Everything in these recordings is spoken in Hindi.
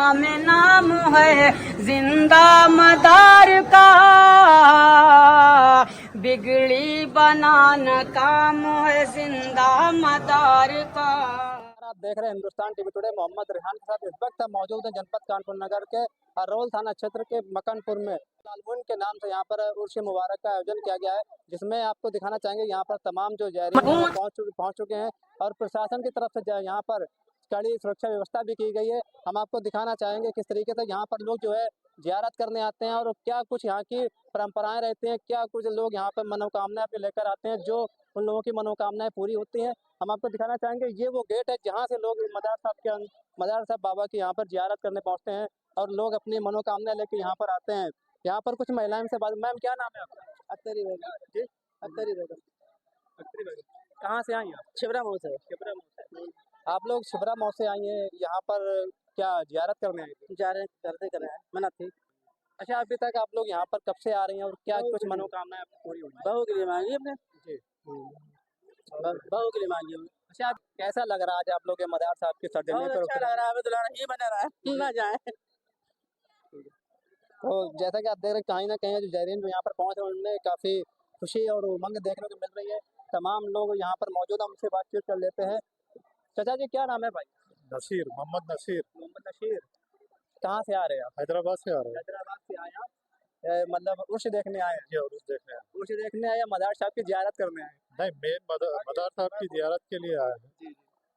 जहाँ में नाम है जिंदा मदार का, बिगड़ी बनाना काम है जिंदा मदार का। आप देख रहे हैं हिंदुस्तान टीवी टुडे। मोहम्मद रेहान के साथ इस वक्त हम मौजूद हैं जनपद कानपुर नगर के हरोल थाना क्षेत्र के मकनपुर में। लालमुन के नाम से यहाँ पर उर्स मुबारक का आयोजन किया गया है, जिसमें आपको दिखाना चाहेंगे यहाँ पर तमाम जो ज़ायरीन हैं वो पहुँच चुके हैं और प्रशासन की तरफ से यहाँ पर कड़ी सुरक्षा व्यवस्था भी की गई है। हम आपको दिखाना चाहेंगे किस तरीके से यहाँ पर लोग जो है ज़ियारत करने आते हैं और क्या कुछ यहाँ की परंपराएं रहती हैं, क्या कुछ लोग यहाँ पर मनोकामनाएं भी लेकर आते हैं, जो उन लोगों की मनोकामनाएं पूरी होती हैं। हम आपको दिखाना चाहेंगे ये वो गेट है जहाँ से लोग मदार साहब बाबा की यहाँ पर ज़ियारत करने पहुँचते हैं और लोग अपनी मनोकामनाएं लेकर यहाँ पर आते हैं। यहाँ पर कुछ महिलाएं से बात। मैम क्या नाम है आपका? अख्तरी बेगम जी, अख्तरी बेगम अख्तरी बेगम। कहाँ से आई हैं आप? छिबरा मऊ से शिप्रा मऊ से। आप लोग शिप्रा मऊ से आई हैं, यहाँ पर क्या जियारत करने आए थे? जा रहे हैं, करते कर रहे हैं, मना थी। अच्छा, अभी तक आप लोग यहाँ पर कब से आ रही हैं और क्या कुछ मनोकामनाएं आपकी पूरी हुई हैं? बहू के लिए मांगी हमने, जी। बहू के लिए मांगी हमने। अच्छा, कैसा लग रहा है आज आप लोग के मदार साहब के सरजमी बहुत पर? अच्छा लग रहा है, हमें तो लग रहा है ये बना रहा है ना जाए। तो जैसा कि आप देख रहे हैं कहीं ना कहीं जो ज़ायरीन जो यहाँ पर पहुँच रहे हैं उनमें काफ़ी खुशी और उमंग देखने को मिल रही है। तमाम लोग यहाँ पर मौजूद हैं, उनसे बातचीत कर लेते हैं। चाचा जी क्या नाम है भाई? नसीर, मोहम्मद नसीर। मोहम्मद नशीर। कहाँ से आ रहे हैं आप? हैदराबाद से आ रहे हैं। हैदराबाद से आए आप? मतलब उर्स देखने आए हैं? जी, और उस देखने आए हैं। उर्स देखने आए या मदार साहब की ज़ियारत करने आए हैं? नहीं, मेन मदार साहब की जियारत के लिए आए हैं। जी।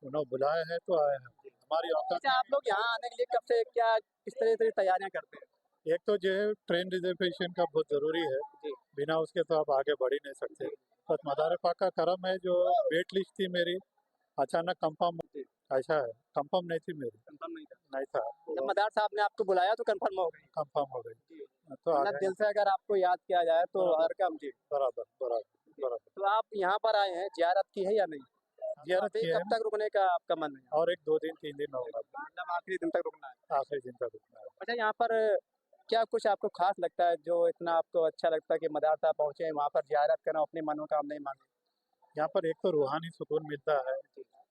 उन्होंने बुलाए हैं तो आए हैं। हमारी औकात अच्छा, आप लोग यहाँ आने के लिए कब से क्या किस तरह से तैयारियां करते हैं? एक तो जो है ट्रेन रिजर्वेशन का बहुत ज़रूरी है, जी। बिना उसके तो आप आगे बढ़ ही नहीं सकते। बस मदार पाक का करम है, जो वेट लिस्ट थी मेरी अचानक कंफर्म, ऐसा है, कंफर्म नहीं थी मेरी, कंफर्म नहीं था। नहीं था, जब मदार साहब ने आपको बुलाया तो कंफर्म हो गई? कंफर्म हो गई जी। तो आ मतलब गए। दिल से अगर आपको याद किया जाए तो हर काम जी। बराबर बराबर बराबर। तो आप यहाँ पर आए हैं, ज़ियारत की है या नहीं? जियारत अभी की है कब तक रुकने का आपका मन है? और एक 2 दिन 3 दिन होगा, मतलब आखिरी दिन तक रुकना है। आखिरी दिन तक रुकना है। अच्छा, यहाँ पर क्या कुछ आपको खास लगता है जो इतना आपको अच्छा लगता है कि मदार साहब पहुँचे हैं, वहाँ पर ज़ियारत करें, अपनी मनोकामनाएं मांगे? यहाँ पर एक तो रूहानी सुकून मिलता है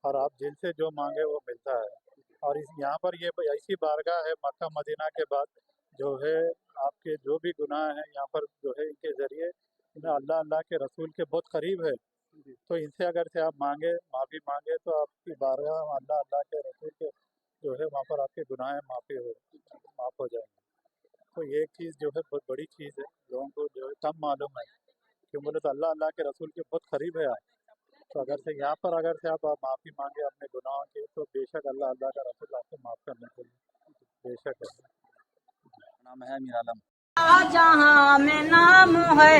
और आप दिल से जो मांगे वो मिलता है। और इस यहाँ पर ये ऐसी बारगाह है मक्का मदीना के बाद, जो है आपके जो भी गुनाह हैं यहाँ पर जो है इनके ज़रिए अल्लाह अल्लाह के रसूल के बहुत करीब है। तो इनसे अगर से आप मांगे, माफ़ी मांगे, तो आपकी बारगाह अल्लाह अल्लाह के रसूल के जो है वहाँ पर आपके गुनाह माफ़ हो जाएंगे। तो ये एक चीज़ जो है बहुत बड़ी चीज़ है, लोगों को जो है कम मालूम है। क्यों बोले तो अल्लाह अल्लाह के रसूल के बहुत करीब है आप। तो अगर से यहाँ पर अगर से आप माफ़ी मांगे अपने गुनाहों की, तो बेशक अल्लाह अल्लाह का रसूल आपको माफ़ करने के लिए बेशक है। नाम है मीर आलम। जहाँ में नाम है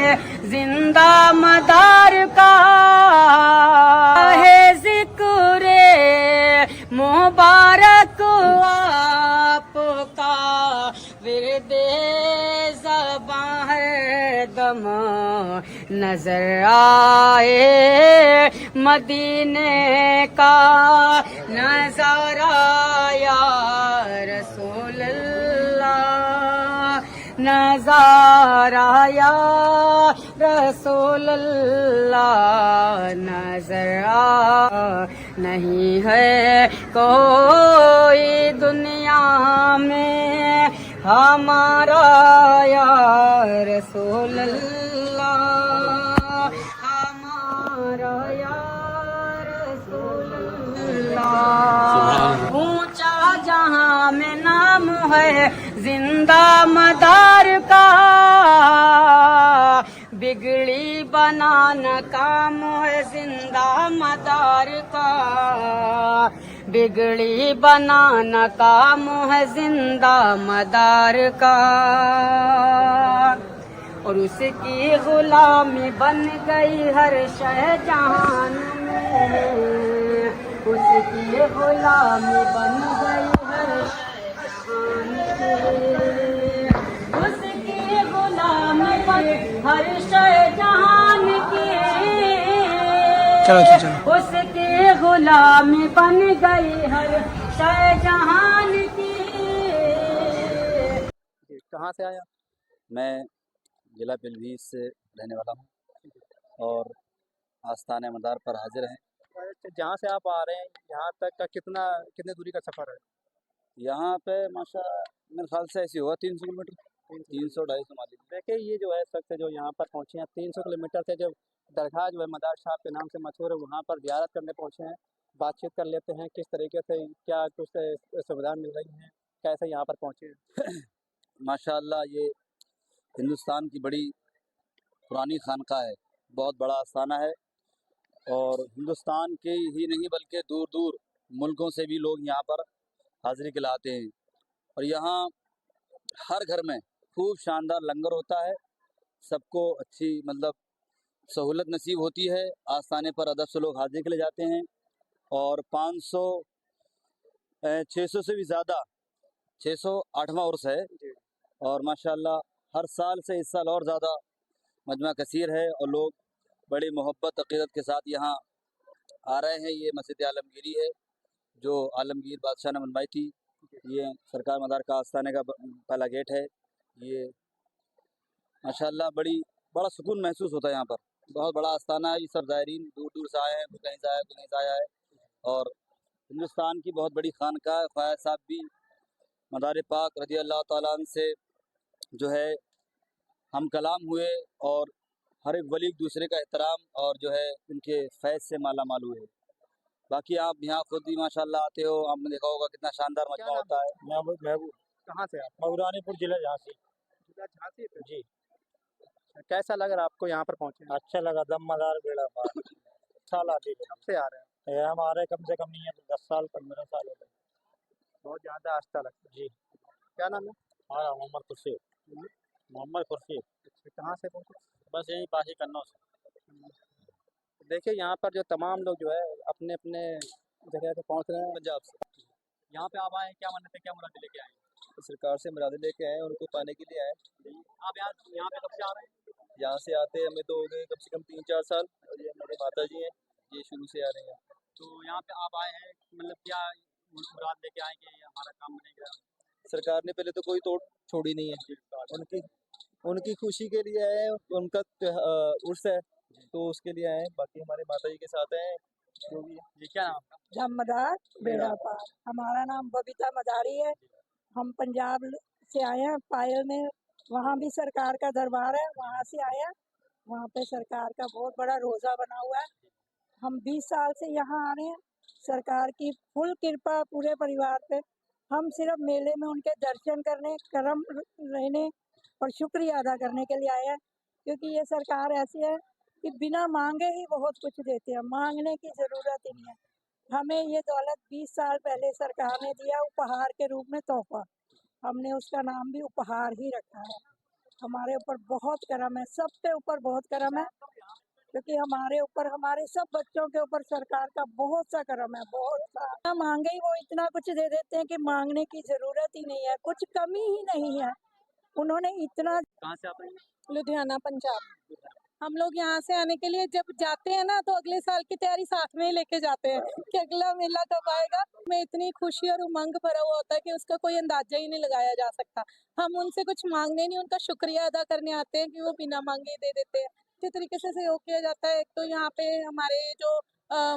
जिंदा मदार का, है जिक्र मुबारक आपका, विरदे ज़बां है दम नजर आए मदीने का नजारा या रसूल अल्लाह, नजारा या रसूल अल्लाह, नजरा नहीं है कोई दुनिया में हमारा या रसूल अल्लाह, हमारा या रसूल अल्लाह। ऊंचा जहां में नाम है जिंदा मदार का, बिगड़ी बनाना काम है जिंदा मदार का, बिगड़ी बनाना काम है जिंदा मदार का। और उसकी गुलामी बन गई हर शह जहान में, उसकी गुलामी बन गई हर उसकी गुलामी बन हर शय जहान की, उसकी गुलामी बन गई हर शय जहान की। कहाँ से आया? मैं जिला पीलीभीत से रहने वाला हूँ और आस्थान मदार पर हाजिर हैं। जहाँ से आप आ रहे हैं यहाँ तक का कितनी दूरी का सफ़र है? यहाँ पे माशा मेरे ख्याल से ऐसी होगा 300 किलोमीटर, 300-250 मान लीजिए। देखिए ये जो है शख्स जो यहाँ पर पहुँचे हैं 300 किलोमीटर से, जो दरगाह जो है मदार साहब के नाम से मशहूर है, वहाँ पर ज़ियारत करने पहुँचे हैं। बातचीत कर लेते हैं किस तरीके से क्या कुछ सुविधा मिल रही हैं, कैसे यहाँ पर पहुँचे हैं। माशाअल्लाह ये हिंदुस्तान की बड़ी पुरानी खानका है, बहुत बड़ा आस्थाना है और हिंदुस्तान के ही नहीं बल्कि दूर दूर मुल्कों से भी लोग यहाँ पर हाज़िरी के लाते हैं। और यहाँ हर घर में खूब शानदार लंगर होता है, सबको अच्छी मतलब सहूलत नसीब होती है। आस्थाने पर अदब से लोग हाज़िरी के लिए जाते हैं और 600 से भी ज़्यादा 608वां उर्स है और माशाअल्लाह हर साल से इस साल और ज़्यादा मजमा कसीर है और लोग बड़ी मोहब्बत अक़ीदत के साथ यहाँ आ रहे हैं। ये मस्जिद आलमगीरी है जो आलमगीर बादशाह ने बनवाई थी। ये सरकार मदार का आस्थाने का पहला गेट है। ये माशाअल्लाह बड़ा सुकून महसूस होता है यहाँ पर। बहुत बड़ा आस्थाना है। ये सब ज़ायरीन दूर दूर से आए हैं, कोई कहीं से आया, कोई कहीं से आया है और हिंदुस्तान की बहुत बड़ी खानका है। ख्वाजा साहब भी मदार पाक रज़ी अल्लाह ताला अन्हु से जो है हम कलाम हुए और हर एक वली एक दूसरे का एहतराम और जो है उनके फैज़ से माला माल हुए। बाकी आप यहाँ खुद भी माशाअल्लाह आते हो, आपने देखा होगा कितना शानदार मजमा होता है। महबूब कहाँ से आप? मऊरानीपुर जिला झांसी। जिला झांसी से। जी, कैसा लग रहा है आपको यहाँ पर पहुँचे? अच्छा लगा, दम मदार बेड़ा पार। साल आती है, कब से आ रहे हैं? ये हमारे कम से कम नहीं है तो 10 साल 15 साल हो गए। बहुत ज़्यादा आस्था लगता है। जी, क्या नाम है? हमारा मोहम्मद खुर्शीद। मोहम्मद खुर्शीद, अच्छा, कहाँ से पहुँचे? बस यही पासी कन्नौज से। देखिए यहाँ पर जो तमाम लोग जो है अपने अपने जगह पे पहुँच रहे हैं। पंजाब से यहाँ पे आप आए, क्या मन्नतें क्या मुरादें लेके आए? सरकार से मुरादें लेके आए, उनको पाने के लिए आए। आप यहाँ पे कब से आ रहे हैं? यहाँ से आते हमें तो हो गए कम से कम 3-4 साल और ये मेरे माता जी हैं, ये शुरू से आ रहे हैं। तो यहाँ पे आप आए हैं, मतलब क्या मुराद लेके आए कि हमारा काम बनेगा? सरकार ने पहले तो कोई तोड़ छोड़ी नहीं है, उनकी खुशी के लिए आए हैं, उनका उर्स है तो उसके लिए आए हैं। बाकी हमारे माता जी के साथ हैं जो भी है। ये क्या नाम आपका? मदार बेड़ा पार। हमारा नाम बबीता मदारी है। हम पंजाब से आए हैं, पायल में वहाँ भी सरकार का दरबार है, वहाँ से आए हैं। वहाँ पे सरकार का बहुत बड़ा रोज़ा बना हुआ है। हम 20 साल से यहाँ आ रहे हैं। सरकार की फुल कृपा पूरे परिवार पे। हम सिर्फ मेले में उनके दर्शन करने, करम रहने और शुक्रिया अदा करने के लिए आए हैं, क्योंकि ये सरकार ऐसी है कि बिना मांगे ही बहुत कुछ देते हैं, मांगने की ज़रूरत ही नहीं है। हमें ये दौलत 20 साल पहले सरकार ने दिया उपहार के रूप में, तोहफा। हमने उसका नाम भी उपहार ही रखा है। हमारे ऊपर बहुत करम है, सबके ऊपर बहुत करम है, क्योंकि हमारे ऊपर, हमारे सब बच्चों के ऊपर सरकार का बहुत सा करम है, बहुत सा। ना मांगे ही वो इतना कुछ दे देते हैं कि मांगने की ज़रूरत ही नहीं है, कुछ कमी ही नहीं है। उन्होंने इतना। कहाँ से आप रहे हैं? लुधियाना, पंजाब। हम लोग यहाँ से आने के लिए जब जाते हैं ना, तो अगले साल की तैयारी साथ में ही लेके जाते हैं कि अगला मेला कब आएगा। में इतनी खुशी और उमंग भरा हुआ होता है कि उसका कोई अंदाजा ही नहीं लगाया जा सकता। हम उनसे कुछ मांगने नहीं, उनका शुक्रिया अदा करने आते हैं कि वो बिना मांगे दे देते हैं। अच्छे तरीके से सहयोग किया जाता है। एक तो यहाँ पे हमारे जो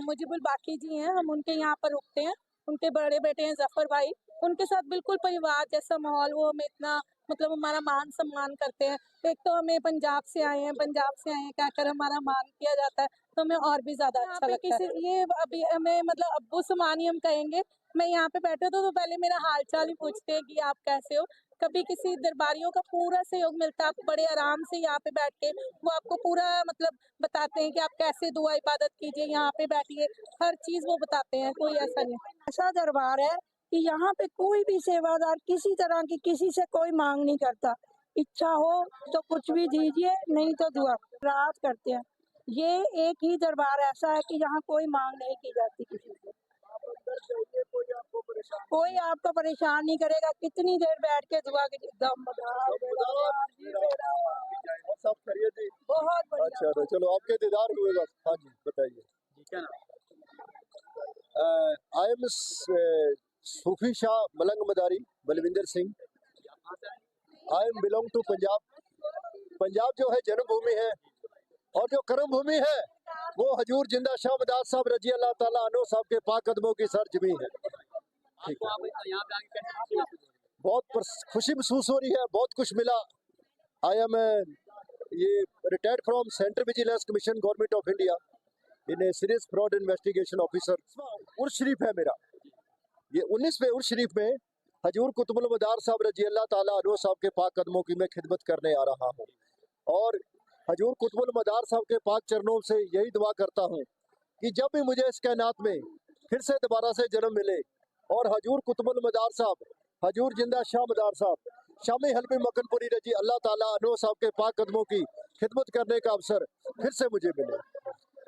मुजीबुल बाकी जी हैं, हम उनके यहाँ पर रुकते हैं। उनके बड़े बेटे हैं जफर भाई, उनके साथ बिल्कुल परिवार जैसा माहौल। वो हमें इतना मतलब हमारा मान सम्मान करते हैं। एक तो हमें पंजाब से आए हैं कहकर हमारा मान किया जाता है, तो हमें और भी ज्यादा अच्छा लगता है। ये अभी हमें मतलब अब्बू समानी हम कहेंगे। मैं यहाँ पे बैठे तो पहले मेरा हाल चाल ही पूछते हैं कि आप कैसे हो। कभी किसी दरबारियों का पूरा सहयोग मिलता है, आप बड़े आराम से यहाँ पे बैठ के वो आपको पूरा मतलब बताते हैं कि आप कैसे दुआ इबादत कीजिए, यहाँ पे बैठिए, हर चीज वो बताते हैं। कोई ऐसा नहीं, ऐसा दरबार है कि यहाँ पे कोई भी सेवादार किसी तरह की किसी से कोई मांग नहीं करता। इच्छा हो तो कुछ भी दीजिए, नहीं तो दुआ रात करते हैं। ये एक ही दरबार ऐसा है कि यहाँ कोई मांग नहीं की जाती किसी से। कोई आपको परेशान नहीं करेगा। कितनी देर बैठ के दुआ की दम सब करिए जी। बहुत बढ़िया। अच्छा तो चलो आपके दीदार हुए बस। हाँ जी बताइए। जी क्या नाम? I am Sufi Shah Malang Madari Balwinder Singh. I am belong to Punjab. Punjab जो है जन्मभूमि है और जो कर्म भूमि है वो हजूर जिंदा शाह मदाद साहब रजी अल्लाह ताला अन्हु साहब के पाक कदमों की सरजमी है। ठीक है। आप यहाँ पे आके कैसे खुशी महसूस हो रही है? बहुत खुशी महसूस हो रही है, बहुत कुछ मिला। आई एम ये retired from central vigilance commission government of India in a serious fraud investigation officer. Urs Sharif है मेरा, ये 19वें उर्स शरीफ में हजूर कुतुबुल मदार साहब रजी अल्लाह ताला अन्हु साहब के पाक कदमों की मैं खिदमत करने आ रहा हूँ और हजूर कुतुबुल मदार साहब के पाक चरणों से यही दुआ करता हूँ कि जब भी मुझे इस कायनात में फिर से दोबारा से जन्म मिले और हजूर कुतुबुल मदार साहब, हजूर जिंदा शाह मदार साहब, शामी हल्बी मकनपुरी रजी अल्लाह ताला अन्हु साहब के पाक कदमों की खिदमत करने का अवसर फिर से मुझे मिले।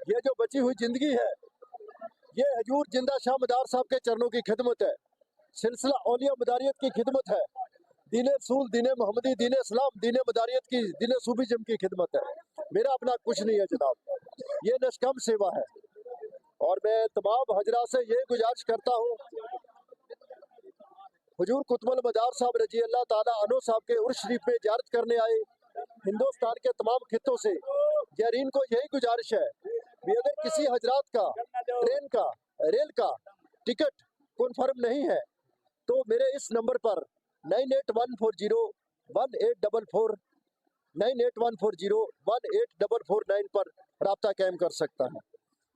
ये जो बची हुई जिंदगी है ये हजूर जिंदा शाह मदार साहब के चरणों की खिदमत है, सिलसिला औलिया मदारियत की खिदमत है, दीन रसूल, दीन मोहम्मदी, दीन इस्लाम, दीन मदारियत की, दीन सूफीज़म की खिदमत है। मेरा अपना कुछ नहीं है जनाब, ये निष्काम सेवा है। और मैं तमाम हजरात से ये गुजारिश करता हूँ, हुजूर कुतुबुल मदार साहब रजी अल्लाह ताला अन्हु साहब के उर्स शरीफ में ज़ियारत करने आए हिंदुस्तान के तमाम खित्तों से ज़ायरीन को यही गुजारिश है कि अगर किसी हजरात का ट्रेन का, रेल का टिकट कन्फर्म नहीं है तो मेरे इस नंबर पर 98140184 9814018449 पर राब्ता कायम कर सकता है।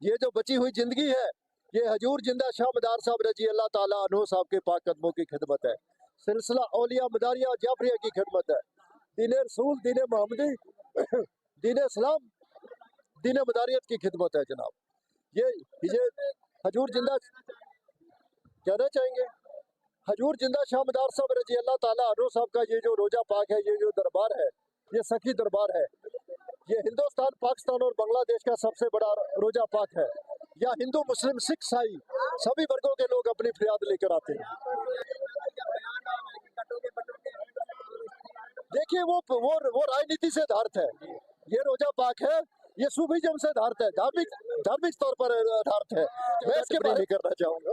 ये जो बची हुई जिंदगी है ये हजूर जिंदा शाह मदार साहब रजी अल्लाह ताला अन्हु साहब के पाक कदमों की खिदमत है, सिलसिला औलिया मदारिया जाफरिया की खिदमत है, दीन रसूल, दीन मोहम्मदी, दीन इस्लाम, दीन मदारियत की खिदमत है जनाब। ये हजूर जिंदा कहना चाहेंगे, हजूर जिंदा शाह मदार साहब रजी अल्लाह ताला अन्हु साहब का ये जो रोजा पाक है, ये जो दरबार है, ये सखी दरबार है, ये हिंदुस्तान, पाकिस्तान और बांग्लादेश का सबसे बड़ा रोजा पाक है। या हिंदू, मुस्लिम, सिख, ईसाई सभी वर्गों के लोग अपनी फरियाद लेकर आते हैं। देखिए वो राजनीति से आधारित है, ये रोजा पाक है, ये सूफीज़म से आधारित है, धार्मिक तौर पर आधारित है। मैं इसके बारे में करना चाहूँगा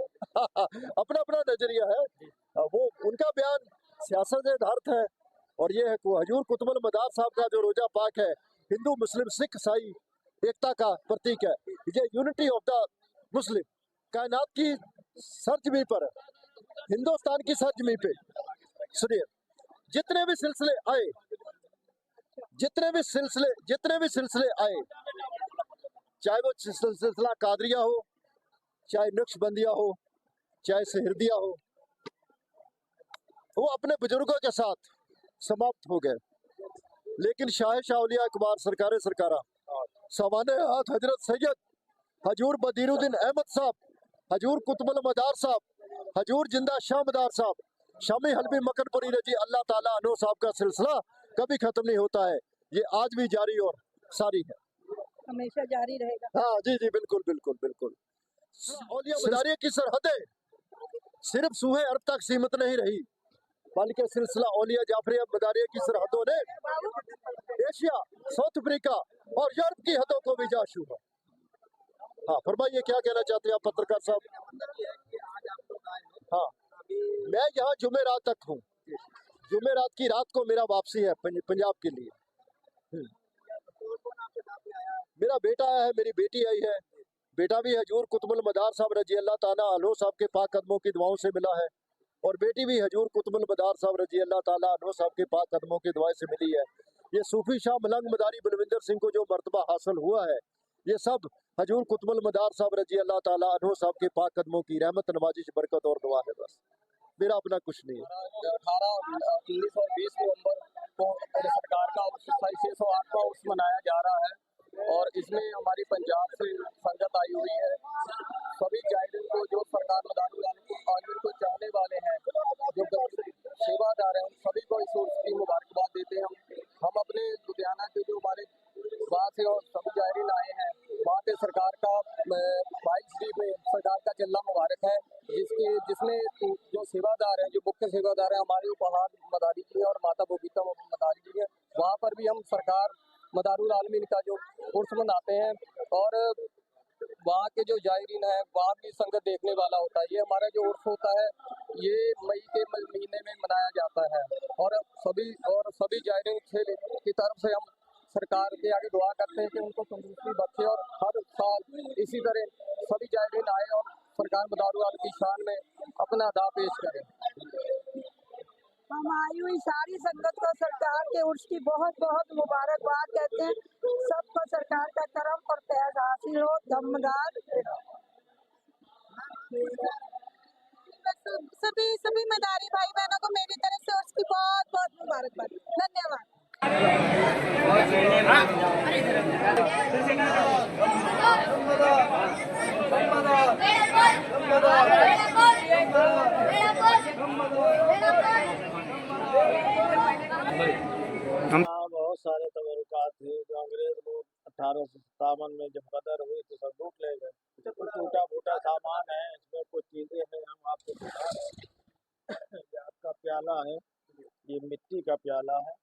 अपना अपना नजरिया है, वो उनका बयान सियासत से आधारित है और ये है हजूर कुतुबुल मदार साहब का जो रोजा पाक है हिंदू, मुस्लिम, सिख, ईसाई एकता का प्रतीक है। ये यूनिटी ऑफ द मुस्लिम, कायनात की सरजमी पर, हिंदुस्तान की सरजमी पे सुनिए, जितने भी सिलसिले आए, जितने भी सिलसिले आए, चाहे वो सिलसिला कादरिया हो, चाहे नक्शबंदिया हो, चाहे सहरदिया हो, वो अपने बुजुर्गों के साथ समाप्त हो गए। लेकिन शाह औलिया अकबर सरकारे सरकारा सवाने हाथ हजरत सैयद हजूर बदीरुद्दीन अहमद साहब, हजूर कुतुबुल मदार साहब, हजूर जिंदा शाह मदार साहब, शामी हल्बी मकनपुरी रजी अल्लाह ताला अन्हु साहब का सिलसिला कभी खत्म नहीं होता है, ये आज भी जारी और सारी है, हमेशा जारी रहेगा। हाँ जी जी बिल्कुल बिल्कुल बिल्कुल। औलिया मदारिया की सरहदें सिर्फ सूहे अरब तक सीमित नहीं रही, बल्कि सिलसिला औलिया जाफरिया मदारिया की सरहदों ने एशिया, साउथ अफ्रीका और यूरोप की हदों को भी जा छुआ। हाँ फरमाइए, क्या कहना चाहते हैं आप पत्रकार साहब? हाँ, मैं यहाँ जुमेरात तक हूँ, जुमेरात की रात को मेरा वापसी है पंजाब के लिए। मेरा बेटा आया है, मेरी बेटी आई है, बेटा भी हजूर कुतुबुल मदार साहब रजी अल्लाह ताला अन्हु साहब के पाक कदमों की दुआओं से मिला है और बेटी भी हजूर कुतुबुल मदार साहब रजी अल्लाह ताला अन्हु साहब के पाक कदमों की दुआएं से मिली है। ये सूफी शाह मलंग मदारी बलविंदर सिंह को जो मर्तबा हासिल हुआ है, ये सब हजूर कुतुबुल मदार साहब रजी अल्लाह ताला अन्हु साहब के पाक कदमों की रहमत, नवाजिश, बरकत और दुआ है। बस मेरा अपना कुछ नहीं है। 18, 19 और 20 नवंबर को सरकार का 608वां उर्स मनाया जा रहा है और इसमें हमारी पंजाब से संगत आई हुई है। सभी जायरीन को, जो सरकार मदारुल आलमीन को चाहने वाले हैं, जो सेवादार हैं, उन सभी को इस उर्स की मुबारकबाद देते हैं। हम अपने लुधियाना के जो हमारे वहाँ से और सभी जायरीन आए हैं, वहाँ पे सरकार का 22 शरीफ में सरकार का चिल्ला मुबारक है, जिसमें जो सेवादार हैं, जो मुख्य सेवादार हैं, हमारे उपहार मदारी जी और माता बोबीता मदारी जी हैं, वहाँ पर भी हम सरकार मदारुल आलमीन का जो उर्स मनाते हैं और वहाँ के जो जायरीन हैं वहाँ भी संगत देखने वाला होता है। ये हमारा जो उर्स होता है ये मई के महीने में मनाया जाता है और सभी जायरीन की तरफ से हम सरकार के आगे दुआ करते हैं कि उनको तंदुरुस्ती बख्शे और हर साल इसी तरह सभी जायरीन आए और सरकार मदारुल आलमीन की शान में अपने अपना अदा पेश करें। हम आई हुई सारी संगत को सरकार के उर्स की बहुत बहुत मुबारकबाद कहते हैं। सबको सरकार का करम और फैज हासिल हो। दमदार सभी सभी मदारी भाई बहनों को मेरी तरफ से उर्स की बहुत बहुत मुबारकबाद। धन्यवाद। बहुत सारे तबरुकात थे जो अंग्रेज लोग 1857 में जब गदर हुई तो सब लूट ले गए। कुछ टूटा फूटा सामान है, इसमें कुछ चीजें हैं, हम आपको दिखा रहे हैं। ये आपका प्याला है, ये मिट्टी का प्याला है,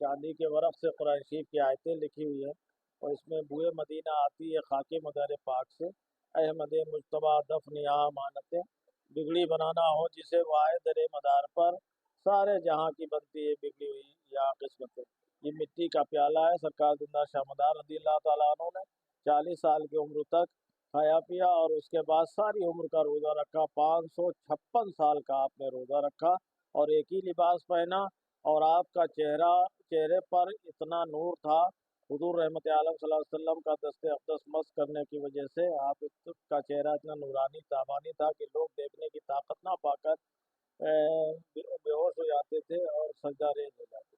चांदी के वर्क से कुरान शरीफ की आयतें लिखी हुई है और इसमें बुए मदीना आती है खाके मदर पाक से। अहमद मुजतबा दफन यहाँ मानते बिगड़ी बनाना हो जिसे वाहे दरे मदार पर सारे जहाँ की बनती है बिगड़ी हुई यहाँ किस्मत। ये मिट्टी का प्याला है। सरकार जिंदा शाहमदार रज़ियल्लाहु ताला अन्हु ने 40 साल की उम्र तक खाया पिया और उसके बाद सारी उम्र का रोज़ा रखा। 556 साल का आपने रोज़ा रखा और एक ही लिबास पहना और आपका चेहरे पर इतना नूर था। हुजूर रहमत आलम सल्लल्लाहु अलैहि वसल्लम का दस्ते अक़दस मस करने की वजह से आपका चेहरा इतना नूरानी ताबानी था कि लोग देखने की ताकत ना पाकर बेहोश हो जाते थे और सजदा रेज़ हो जाते थे।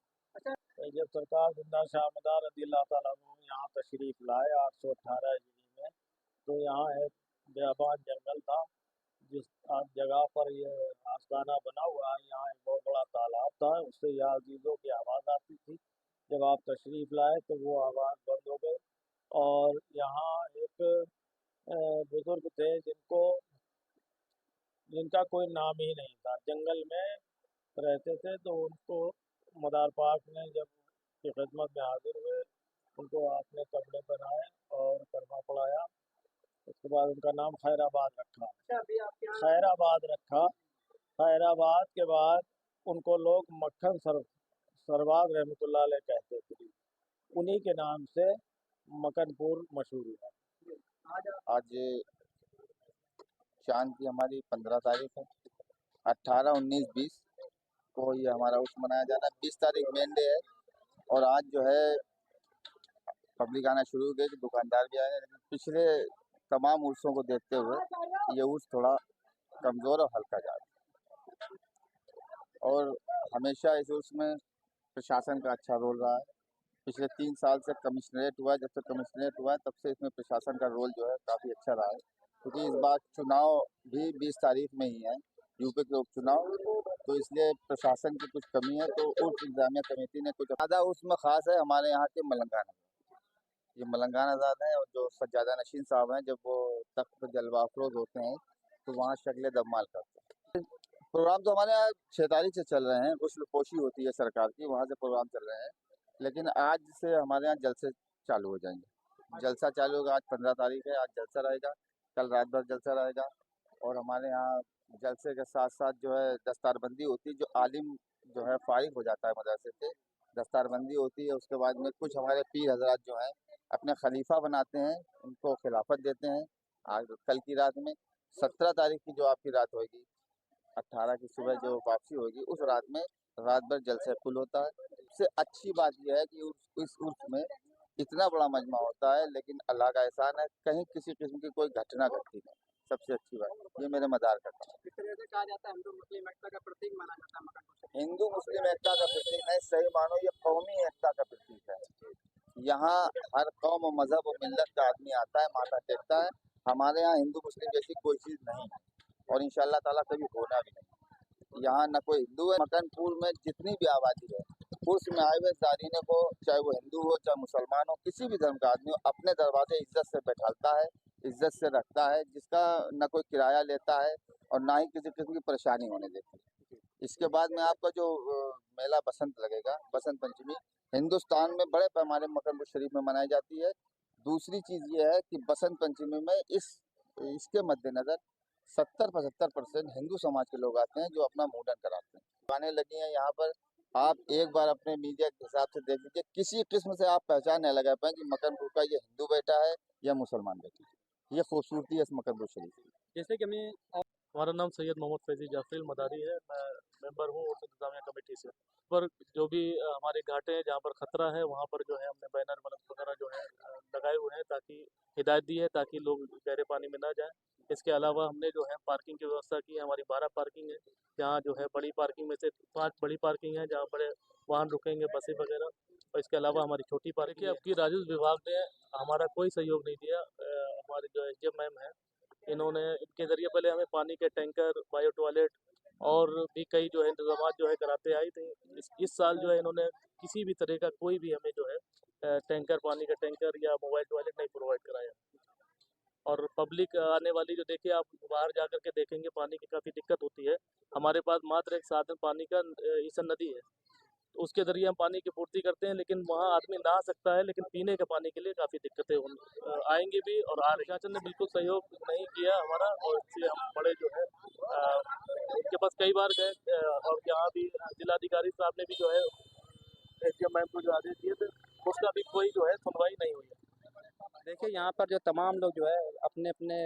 जब सरकार जिंदा शाहमदार रज़ियल्लाहु ताला अन्हु यहाँ तशरीफ़ लाए 818 हिजरी में, तो यहाँ एक बेअबान जंगल था जिस जगह पर ये आस्ताना बना हुआ है। यहाँ एक बहुत बड़ा तालाब था, उससे यहाँ अजीज़ों की आवाज़ आती थी। जब आप तशरीफ़ लाए तो वो आवाज़ बंद हो गई और यहाँ एक बुजुर्ग थे जिनका कोई नाम ही नहीं था, जंगल में रहते थे। तो उनको मदार पाक ने जब की खिदमत में हाजिर हुए, उनको आपने कपड़े पहनाए और कलमा पढ़ाया। उसके बाद उनका नाम खैराबाद रखा। खैराबाद के बाद उनको लोग मक्खन सरबाज रहमतुल्लाह अलैह कहते थे। उन्हीं के नाम से मक्खनपुर मशहूर हुआ। आज चांद की हमारी 15 तारीख है। 18, 19, 20 को ये हमारा उर्स मनाया जा रहा है। 20 तारीख मेन डे है और आज जो है पब्लिक आना शुरू हो गई, दुकानदार भी आए। लेकिन पिछले तमाम उर्सों को देखते हुए ये उर्स थोड़ा कमज़ोर और हल्का जा रहा है और हमेशा इस उर्स में प्रशासन का अच्छा रोल रहा है। पिछले 3 साल से कमिश्नरेट हुआ है, जब से कमिश्नरेट हुआ है तब से इसमें प्रशासन का रोल जो है काफ़ी अच्छा रहा है। क्योंकि इस बार चुनाव भी 20 तारीख में ही है, यूपी के उपचुनाव, तो इसलिए प्रशासन की कुछ कमी है। तो उर्स इंतजामिया कमेटी ने कुछ ज़्यादा उसमें ख़ास है हमारे यहाँ के मलंगाना। ये मलंगाना आज़ाद हैं और जो सज्जादा नशीन साहब हैं, जब वो तख्त पर जलवा अफरोज़ होते हैं तो वहाँ शक्ल दमाल करते हैं। प्रोग्राम तो हमारे यहाँ 6 तारीख से चल रहे हैं, गुस्ल पोशी होती है सरकार की, वहाँ से प्रोग्राम चल रहे हैं। लेकिन आज से हमारे यहाँ जलसे चालू हो जाएंगे। जलसा चालू होगा, आज 15 तारीख है, आज जलसा रहेगा, कल रात भर जलसा रहेगा। और हमारे यहाँ जलसे के साथ साथ जो है दस्तारबंदी होती है। जो आलिम जो है फारिग हो जाता है मदरसे से, दस्तारबंदी होती है। उसके बाद में कुछ हमारे पीर हजरात जो हैं अपने खलीफा बनाते हैं, उनको खिलाफत देते हैं। आज कल की रात में 17 तारीख की जो आपकी रात होगी, 18 की सुबह जो वापसी होगी, उस रात में रात भर जलसे कुल होता है। सबसे अच्छी बात यह है कि इस उर्स में इतना बड़ा मजमा होता है, लेकिन अल्लाह का एहसान है कहीं किसी किस्म की कोई घटना घटती नहीं। सबसे अच्छी बात ये मेरे मदार का कहा जाता है हिंदू मुस्लिम एकता का प्रतीक माना जाता है मक्खनपुर। हिंदू मुस्लिम एकता का प्रतीक नहीं, सही मानो ये कौमी एकता का प्रतीक है। यहाँ हर कौम और मजहब और मिल्लत का आदमी आता है, माथा टेकता है। हमारे यहाँ हिंदू मुस्लिम जैसी कोई चीज़ नहीं है और इंशाअल्लाह ताला कभी होना भी नहीं। यहाँ न कोई हिंदू है। मक्खनपुर में जितनी भी आबादी है, उर्स में आए हुए ज़ारीने को, चाहे वो हिंदू हो चाहे मुसलमान हो, किसी भी धर्म का आदमी हो, अपने दरवाजे इज्जत से बैठाता है, इज्जत से रखता है, जिसका न कोई किराया लेता है और ना ही किसी किस्म की परेशानी होने देती है। इसके बाद में आपका जो मेला बसंत लगेगा, बसंत पंचमी, हिंदुस्तान में बड़े पैमाने मक्खनपुर शरीफ में मनाई जाती है। दूसरी चीज़ ये है कि बसंत पंचमी में इसके मद्देनज़र 70-75% हिंदू समाज के लोग आते हैं जो अपना मुंडन कराते हैं। दुकानें लगी हैं यहाँ पर, आप एक बार अपने मीडिया के हिसाब से देख लीजिए, किसी किस्म से आप पहचान नहीं लगा पाए कि मक्खनपुर का ये हिंदू बेटा है या मुसलमान बेटी है। ये खूबसूरती है इस मक्खनपुर शरीफ की। जैसे कि हमें हमारा नाम सैयद मोहम्मद फैज़ी जाफरी मदारी है। मैं मेंबर हूँ उर्स इंतज़ामिया कमेटी से। पर जो भी हमारे घाटे हैं जहाँ पर ख़तरा है वहाँ पर जो है हमने बैनर वगैरह जो है लगाए हुए हैं, ताकि हिदायत दी है ताकि लोग गहरे पानी में ना जाएं। इसके अलावा हमने जो है पार्किंग की व्यवस्था की है। हमारी 12 पार्किंग है, जहाँ जो है बड़ी पार्किंग में से 5 बड़ी पार्किंग है जहाँ बड़े वाहन रुकेंगे, बसें वगैरह। और इसके अलावा हमारी छोटी पार्किंग है। अब की राजस्व विभाग ने हमारा कोई सहयोग नहीं दिया। हमारे जो एस मैम है, इन्होंने इनके ज़रिए पहले हमें पानी के टैंकर, बायो टॉयलेट और भी कई जो है इंतजाम जो है कराते आई थी। इस साल जो है इन्होंने किसी भी तरह का कोई भी हमें जो है टैंकर, पानी का टैंकर या मोबाइल टॉयलेट नहीं प्रोवाइड कराया। और पब्लिक आने वाली जो देखिए आप बाहर जा कर के देखेंगे पानी की काफ़ी दिक्कत होती है। हमारे पास मात्र एक साधन पानी का ईसन नदी है, तो उसके ज़रिए हम पानी की पूर्ति करते हैं, लेकिन वहाँ आदमी नहा सकता है, लेकिन पीने के पानी के लिए काफ़ी दिक्कतें आएंगी भी और आ रही। प्रशासन ने बिल्कुल सहयोग नहीं किया हमारा, और इससे हम बड़े जो है उनके पास कई बार गए, और यहाँ भी जिलाधिकारी साहब ने भी जो है एसडीएम मैम को जो आदेश दिए थे, उसका भी कोई जो है सुनवाई नहीं हुई है। देखिए यहाँ पर जो तमाम लोग जो है अपने अपने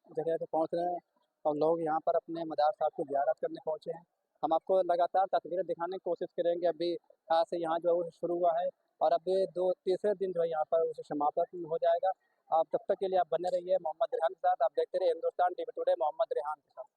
जगह पे पहुँच रहे हैं, और लोग यहाँ पर अपने मदार साहब की ज़ियारत करने पहुँचे हैं। हम आपको लगातार तस्वीरें दिखाने की कोशिश करेंगे। अभी आज से यहाँ जो है वो शुरू हुआ है, और अभी तीसरे दिन जो है यहाँ पर उसे समापन हो जाएगा। आप तब तक के लिए आप बने रहिए मोहम्मद रेहान के साथ। आप देखते रहिए हिंदुस्तान टीवी टुडे मोहम्मद रेहान के साथ।